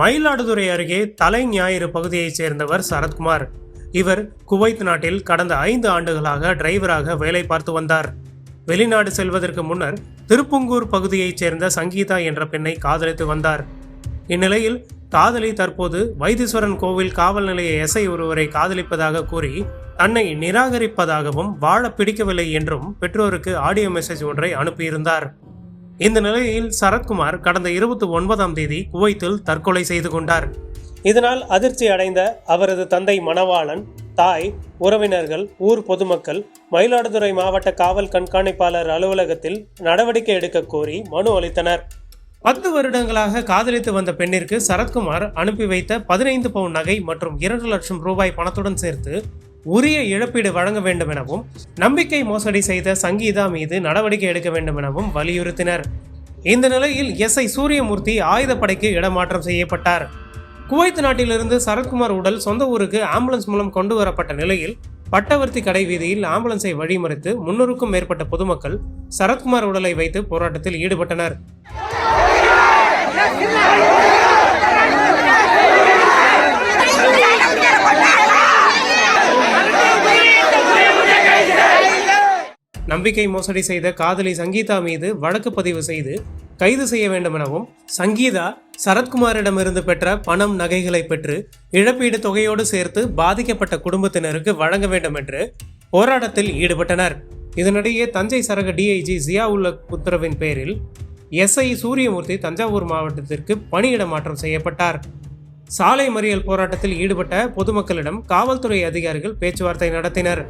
மயிலாடுதுறை அருகே தலை ஞாயிறு பகுதியைச் சேர்ந்தவர் சரத்குமார். இவர் குவைத் நாட்டில் கடந்த 5 ஆண்டுகளாக டிரைவராக வேலை பார்த்து வந்தார். வெளிநாடு செல்வதற்கு முன்னர் திருப்புங்கூர் பகுதியைச் சேர்ந்த சங்கீதா என்ற பெண்ணை காதலித்து வந்தார். இந்நிலையில் காதலி தற்போது வைத்தீஸ்வரன் கோவில் காவல் நிலைய எஸ்ஐ ஒருவரை காதலிப்பதாக கூறி தன்னை நிராகரிப்பதாகவும் வாழ பிடிக்கவில்லை என்றும் பெற்றோருக்கு ஆடியோ மெசேஜ் ஒன்றை அனுப்பியிருந்தார். இந்த நிலையில் சரத்குமார் கடந்த 29ஆம் தேதி குவைத்தில் தற்கொலை செய்து கொண்டார். இதனால் அதிர்ச்சி அடைந்த அவரது தந்தை மணவாளன், தாய், உறவினர்கள், ஊர் பொதுமக்கள் மயிலாடுதுறை மாவட்ட காவல் கண்காணிப்பாளர் அலுவலகத்தில் நடவடிக்கை எடுக்க கோரி மனு அளித்தனர். 10 வருடங்களாக காதலித்து வந்த பெண்ணிற்கு சரத்குமார் அனுப்பி வைத்த 15 பவுன் நகை மற்றும் 2 லட்சம் ரூபாய் பணத்துடன் சேர்த்து உரிய இழப்பீடு வழங்க வேண்டும் எனவும், நம்பிக்கை மோசடி செய்த சங்கீதா மீது நடவடிக்கை எடுக்க வேண்டும் எனவும் வலியுறுத்தினர். இந்த நிலையில் எஸ்ஐ சூரியமூர்த்தி ஆயுதப்படைக்கு இடமாற்றம் செய்யப்பட்டார். குவைத் நாட்டிலிருந்து சரத்குமார் உடல் சொந்த ஊருக்கு ஆம்புலன்ஸ் மூலம் கொண்டு வரப்பட்ட நிலையில் பட்டவர்த்தி கடை வீதியில் ஆம்புலன்ஸை வழிமறித்து 300க்கும் மேற்பட்ட பொதுமக்கள் சரத்குமார் உடலை வைத்து போராட்டத்தில் ஈடுபட்டனர். நம்பிக்கை மோசடி செய்த காதலி சங்கீதா மீது வழக்கு பதிவு செய்து கைது செய்ய வேண்டும் எனவும், சங்கீதா சரத்குமாரிடமிருந்து பெற்ற பணம், நகைகளை பெற்று இழப்பீடு தொகையோடு சேர்த்து பாதிக்கப்பட்ட குடும்பத்தினருக்கு வழங்க வேண்டும் என்று போராட்டத்தில் ஈடுபட்டனர். இதனிடையே தஞ்சை சரக டிஐஜி ஜியாவுல் உத்தரவின் பேரில் எஸ்ஐ சூரியமூர்த்தி தஞ்சாவூர் மாவட்டத்திற்கு பணியிட மாற்றம் செய்யப்பட்டார். சாலை மறியல் போராட்டத்தில் ஈடுபட்ட பொதுமக்களிடம் காவல்துறை அதிகாரிகள் பேச்சுவார்த்தை நடத்தினர்.